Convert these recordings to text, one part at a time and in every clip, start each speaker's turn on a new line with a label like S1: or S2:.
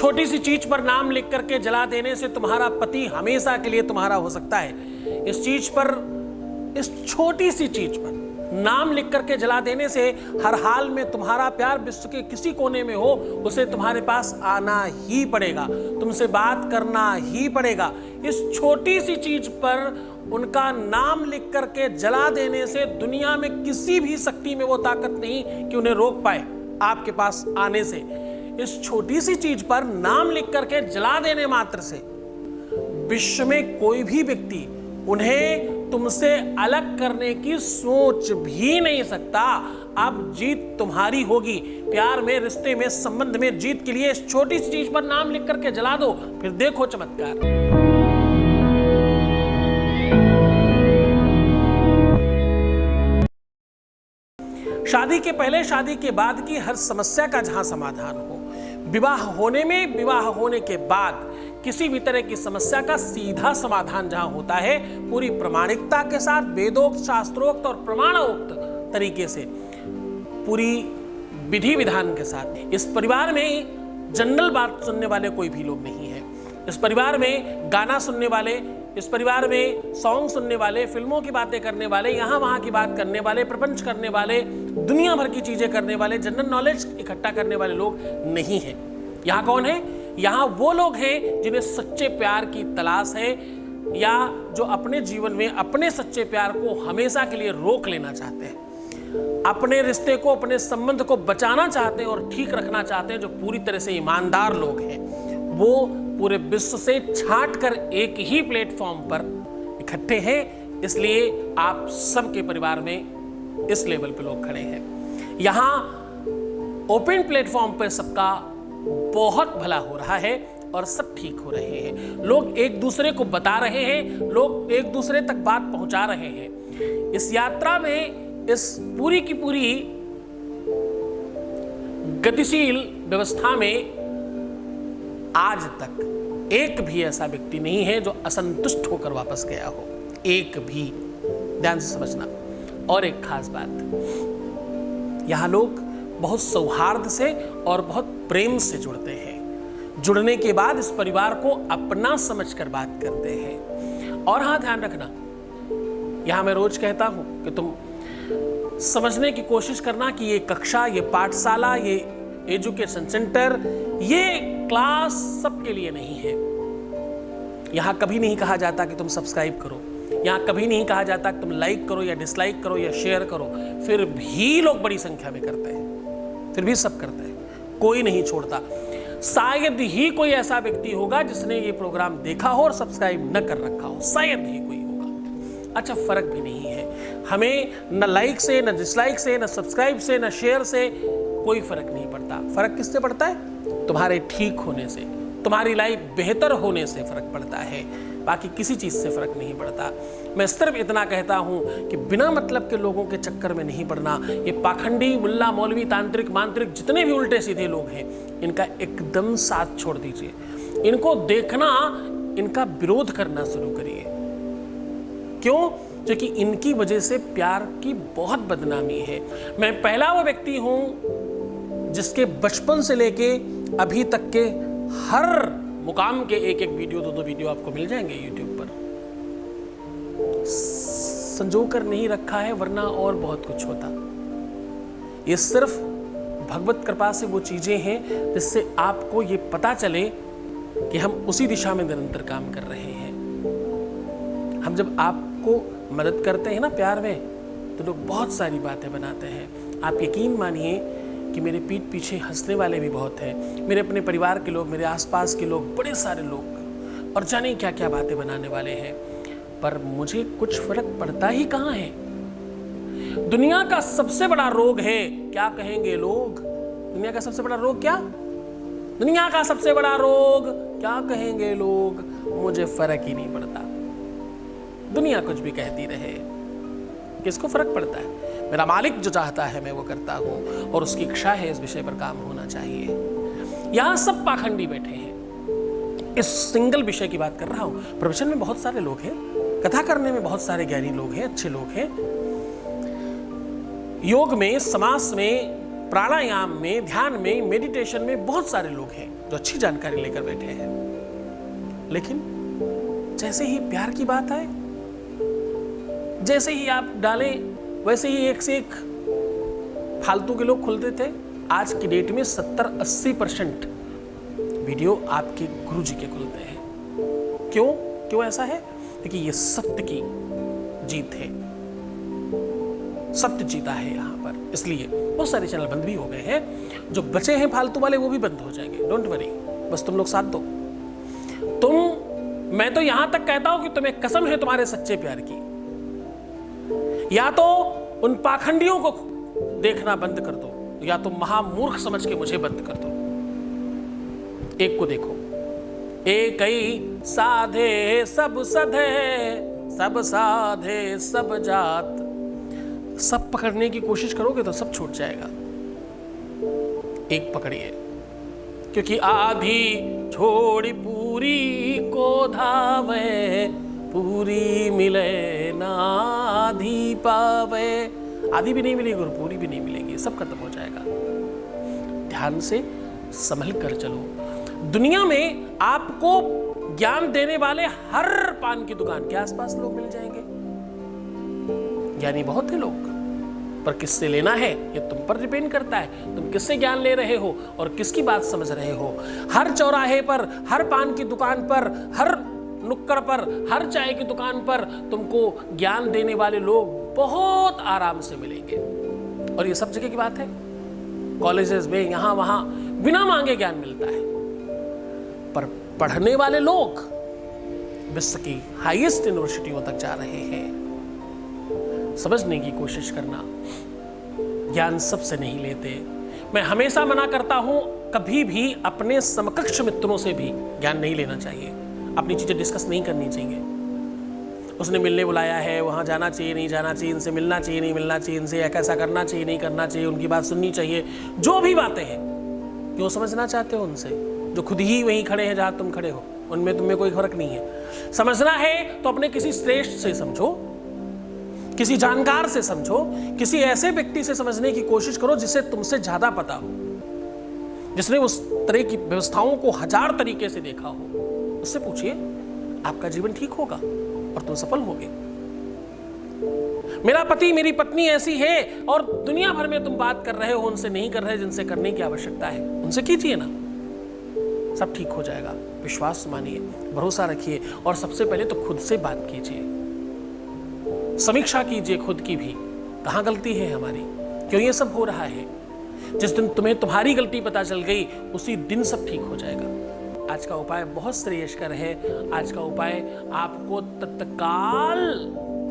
S1: छोटी सी चीज पर नाम लिख करके जला देने से तुम्हारा पति हमेशा के लिए तुम्हारा हो सकता है। इस चीज पर, इस छोटी सी चीज पर नाम लिख करके जला देने से हर हाल में तुम्हारा प्यार विश्व के किसी कोने में हो, उसे तुम्हारे पास आना ही पड़ेगा, तुमसे बात करना ही पड़ेगा। इस छोटी सी चीज पर उनका नाम लिख करके जला देने से दुनिया में किसी भी शक्ति में वो ताकत नहीं कि उन्हें रोक पाए आपके पास आने से। इस छोटी सी चीज पर नाम लिख करके जला देने मात्र से विश्व में कोई भी व्यक्ति उन्हें तुमसे अलग करने की सोच भी नहीं सकता। अब जीत तुम्हारी होगी। प्यार में, रिश्ते में, संबंध में जीत के लिए इस छोटी सी चीज पर नाम लिख करके जला दो, फिर देखो चमत्कार। शादी के पहले, शादी के बाद की हर समस्या का जहां समाधान हो, विवाह होने में, विवाह होने के बाद किसी भी तरह की समस्या का सीधा समाधान जहां होता है, पूरी प्रामाणिकता के साथ, वेदोक्त, शास्त्रोक्त और प्रमाणोक्त तरीके से, पूरी विधि विधान के साथ। इस परिवार में जनरल बात सुनने वाले कोई भी लोग नहीं है। इस परिवार में गाना सुनने वाले, इस परिवार में सॉन्ग सुनने वाले, फिल्मों की बातें करने वाले, यहाँ वहाँ की बात करने वाले, प्रपंच करने वाले, दुनिया भर की चीजें करने वाले, जनरल नॉलेज इकट्ठा करने वाले लोग नहीं हैं। यहाँ कौन है? यहाँ वो लोग हैं जिन्हें सच्चे प्यार की तलाश है, या जो अपने जीवन में अपने सच्चे प्यार को हमेशा के लिए रोक लेना चाहते हैं, अपने रिश्ते को, अपने संबंध को बचाना चाहते हैं और ठीक रखना चाहते हैं, जो पूरी तरह से ईमानदार लोग हैं। वो पूरे विश्व से छांट कर एक ही प्लेटफॉर्म पर इकट्ठे हैं। इसलिए आप सबके परिवार में इस लेवल पे लोग खड़े हैं। यहाँ ओपन प्लेटफॉर्म पर सबका बहुत भला हो रहा है और सब ठीक हो रहे हैं। लोग एक दूसरे को बता रहे हैं, लोग एक दूसरे तक बात पहुंचा रहे हैं। इस यात्रा में, इस पूरी की पूरी गतिशील व्यवस्था में आज तक एक भी ऐसा व्यक्ति नहीं है जो असंतुष्ट होकर वापस गया हो। एक भी। ध्यान से समझना। और एक खास बात, यहां लोग बहुत सौहार्द से और बहुत प्रेम से जुड़ते हैं। जुड़ने के बाद इस परिवार को अपना समझकर बात करते हैं। और हाँ, ध्यान रखना, यहां मैं रोज कहता हूं कि तुम समझने की कोशिश करना कि ये कक्षा, ये पाठशाला, ये एजुकेशन सेंटर, ये क्लास सबके लिए नहीं है। यहां कभी नहीं कहा जाता कि तुम सब्सक्राइब करो, यहां कभी नहीं कहा जाता कि तुम लाइक करो या डिसलाइक करो या शेयर करो। फिर भी लोग बड़ी संख्या में करते हैं, फिर भी सब करते हैं, कोई नहीं छोड़ता। शायद ही कोई ऐसा व्यक्ति होगा जिसने ये प्रोग्राम देखा हो और सब्सक्राइब न कर रखा हो, शायद ही कोई होगा। अच्छा, फर्क भी नहीं है हमें, न लाइक से, न डिसलाइक से, न सब्सक्राइब से, न शेयर से कोई फर्क नहीं पड़ता। फर्क किससे पड़ता है? तुम्हारे ठीक होने से, तुम्हारी लाइफ बेहतर होने से फर्क पड़ता है, बाकी किसी चीज से फर्क नहीं पड़ता। मैं सिर्फ इतना कहता हूं कि बिना मतलब के लोगों के चक्कर में नहीं पड़ना। ये पाखंडी, मुल्ला, मौलवी, तांत्रिक, मांत्रिक, जितने भी उल्टे सीधे लोग हैं, इनका एकदम साथ छोड़ दीजिए। इनको देखना, इनका विरोध करना शुरू करिए। क्यों? क्योंकि इनकी वजह से प्यार की बहुत बदनामी है। मैं पहला वो व्यक्ति हूं जिसके बचपन से लेके अभी तक के हर मुकाम के एक एक वीडियो, दो वीडियो आपको मिल जाएंगे यूट्यूब पर। संजो कर नहीं रखा है, वरना और बहुत कुछ होता। ये सिर्फ भगवत कृपा से वो चीजें हैं जिससे आपको ये पता चले कि हम उसी दिशा में निरंतर काम कर रहे हैं। हम जब आपको मदद करते हैं ना प्यार में, तो लोग बहुत सारी बातें बनाते हैं। आप यकीन मानिए कि मेरे पीठ पीछे हंसने वाले भी बहुत हैं। मेरे अपने परिवार के लोग, मेरे आसपास के लोग, बड़े सारे लोग, और जाने क्या क्या बातें बनाने वाले हैं, पर मुझे कुछ फर्क पड़ता ही कहाँ है। दुनिया का सबसे बड़ा रोग है, क्या कहेंगे लोग? दुनिया का सबसे बड़ा रोग क्या? दुनिया का सबसे बड़ा रोग क्या कहेंगे लोग? मुझे फर्क ही नहीं पड़ता। दुनिया कुछ भी कहती रहे, किसको फर्क पड़ता है? मेरा मालिक जो चाहता है मैं वो करता हूं, और उसकी इच्छा है इस विषय पर काम होना चाहिए। यहां सब पाखंडी बैठे हैं। इस सिंगल विषय की बात कर रहा हूं। प्रवचन में बहुत सारे लोग हैं, कथा करने में बहुत सारे ज्ञानी लोग हैं, अच्छे लोग हैं। योग में, समास में प्राणायाम में, ध्यान में, मेडिटेशन में बहुत सारे लोग हैं जो अच्छी जानकारी लेकर बैठे हैं, लेकिन जैसे ही प्यार की बात आए, जैसे ही आप डालें, वैसे ही एक से एक फालतू के लोग खुलते थे। आज की डेट में 70-80% वीडियो आपके गुरुजी के खुलते हैं। क्यों ऐसा है? क्योंकि ये सत्य की जीत है, सत्य जीता है यहाँ पर। इसलिए बहुत सारे चैनल बंद भी हो गए हैं, जो बचे हैं फालतू वाले वो भी बंद हो जाएंगे। डोंट वरी, बस तुम लोग साथ दो। मैं तो यहां तक कहता हूं कि तुम्हें कसम है तुम्हारे सच्चे प्यार की, या तो उन पाखंडियों को देखना बंद कर दो, या तो महामूर्ख समझ के मुझे बंद कर दो। एक को देखो, एक ही साधे सब सधे, सब साधे सब जात। सब पकड़ने की कोशिश करोगे तो सब छूट जाएगा। एक पकड़िए, क्योंकि आधी छोड़ी पूरी को धावे, पूरी मिले ना आधी पावे। आधी भी नहीं मिलेगी और पूरी भी नहीं मिलेगी, सब खत्म हो जाएगा। ध्यान से संभल कर चलो। दुनिया में आपको ज्ञान देने वाले हर पान की दुकान के आसपास लोग मिल जाएंगे। ज्ञानी बहुत है लोग, पर किससे लेना है ये तुम पर डिपेंड करता है। तुम किससे ज्ञान ले रहे हो और किसकी बात समझ रहे हो। हर चौराहे पर, हर पान की दुकान पर, हर नुक्कड़ पर, हर चाय की दुकान पर तुमको ज्ञान देने वाले लोग बहुत आराम से मिलेंगे। और ये सब जगह की बात है, कॉलेजेस में, यहां वहां बिना मांगे ज्ञान मिलता है। पर पढ़ने वाले लोग विश्व की हाईएस्ट यूनिवर्सिटियों तक जा रहे हैं। समझने की कोशिश करना, ज्ञान सबसे नहीं लेते। मैं हमेशा मना करता हूं, कभी भी अपने समकक्ष मित्रों से भी ज्ञान नहीं लेना चाहिए। अपनी चीजें डिस्कस नहीं करनी चाहिए। उसने मिलने बुलाया है, वहां जाना चाहिए नहीं जाना चाहिए, इनसे मिलना चाहिए नहीं मिलना चाहिए, इनसे कैसा करना चाहिए नहीं करना चाहिए, उनकी बात सुननी चाहिए। जो भी बातें हैं, क्यों समझना चाहते हो उनसे, जो खुद ही वहीं खड़े हैं जहां तुम खड़े हो, उनमें तुम्हें कोई फर्क नहीं है। समझना है तो अपने किसी श्रेष्ठ से समझो, किसी जानकार से समझो, किसी ऐसे व्यक्ति से समझने की कोशिश करो जिसे तुमसे ज्यादा पता हो, जिसने उस तरह की व्यवस्थाओं को 1000 तरीके से देखा हो। उससे पूछिए, आपका जीवन ठीक होगा और तुम सफल होगे। मेरा पति, मेरी पत्नी ऐसी है और दुनिया भर में तुम बात कर रहे हो, उनसे नहीं कर रहे जिनसे करने की आवश्यकता है, उनसे कीजिए ना, सब ठीक हो जाएगा। विश्वास मानिए, भरोसा रखिए और सबसे पहले तो खुद से बात कीजिए। समीक्षा कीजिए खुद की भी, कहां गलती है हमारी, क्यों ये सब हो रहा है। जिस दिन तुम्हें तुम्हारी गलती पता चल गई, उसी दिन सब ठीक हो जाएगा। आज का उपाय बहुत श्रेयस्कर है। आज का उपाय आपको तत्काल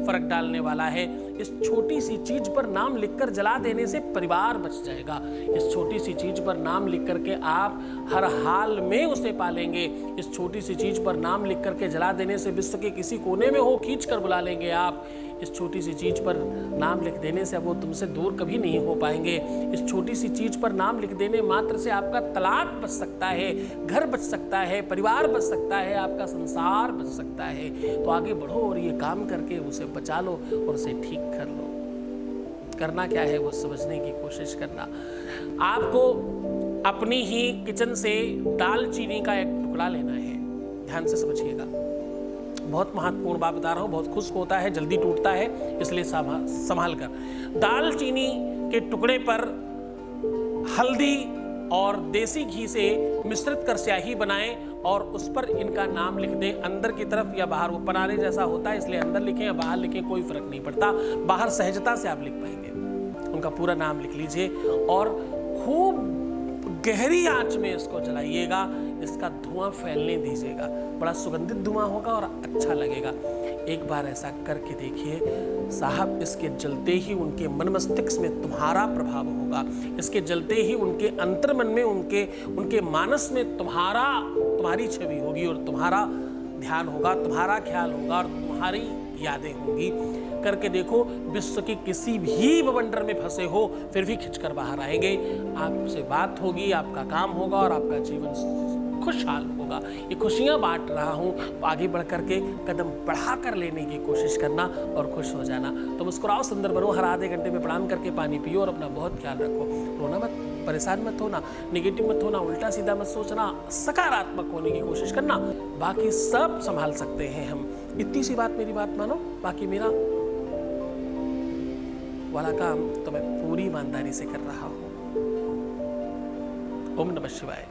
S1: फर्क डालने वाला है। इस छोटी सी चीज पर नाम लिखकर जला देने से परिवार बच जाएगा। इस छोटी सी चीज पर नाम लिख करके आप हर हाल में उसे पालेंगे। इस छोटी सी चीज पर नाम लिख करके जला देने से विश्व के किसी कोने में हो खींच कर बुला लेंगे आप। इस छोटी सी चीज पर नाम लिख देने से अब वो तुमसे दूर कभी नहीं हो पाएंगे। इस छोटी सी चीज पर नाम लिख देने मात्र से आपका तलाक बच सकता है, घर बच सकता है, परिवार बच सकता है, आपका संसार बच सकता है। तो आगे बढ़ो और ये काम करके उसे बचा लो और उसे ठीक कर लो। करना क्या है वो समझने की कोशिश करना। आपको अपनी ही किचन से दालचीनी का एक टुकड़ा लेना है। ध्यान से समझिएगा, बहुत महत्वपूर्ण बात बता रहा हूँ। बहुत खुश्क होता है, जल्दी टूटता है, इसलिए संभाल कर। दालचीनी के टुकड़े पर हल्दी और देसी घी से मिश्रित कर स्याही बनाएं और उस पर इनका नाम लिख दें, अंदर की तरफ या बाहर। वो पनारे जैसा होता है, इसलिए अंदर लिखें या बाहर लिखें, कोई फर्क नहीं पड़ता। बाहर सहजता से आप लिख पाएंगे। उनका पूरा नाम लिख लीजिए और खूब गहरी आंच में इसको जलाइएगा। इसका धुआं फैलने दीजिएगा, बड़ा सुगंधित धुआं होगा और अच्छा लगेगा। एक बार ऐसा करके देखिए साहब, इसके जलते ही उनके मन मस्तिष्क में तुम्हारा प्रभाव होगा। इसके जलते ही उनके अंतर्मन में, उनके मानस में तुम्हारी छवि होगी और तुम्हारा ध्यान होगा, तुम्हारा ख्याल होगा और तुम्हारी यादें होंगी। करके देखो, विश्व के किसी भी बवंडर में फंसे हो फिर भी खिंचकर बाहर आएंगे। आपसे बात होगी, आपका काम होगा और आपका जीवन खुशहाल होगा। ये खुशियाँ बांट रहा हूँ, तो आगे बढ़ करके कदम बढ़ा कर लेने की कोशिश करना और खुश हो जाना। तो मुस्कुराओ, सुंदर बनो, हर आधे घंटे में प्रणाम करके पानी पियो और अपना बहुत ख्याल रखो। रोना मत, परेशान मत होना, नेगेटिव मत होना, उल्टा सीधा मत सोचना, सकारात्मक होने की कोशिश करना। बाकी सब संभाल सकते हैं हम। इतनी सी बात, मेरी बात मानो, बाकी मेरा वाला काम तो मैं पूरी ईमानदारी से कर रहा हूं। ओम नमः शिवाय।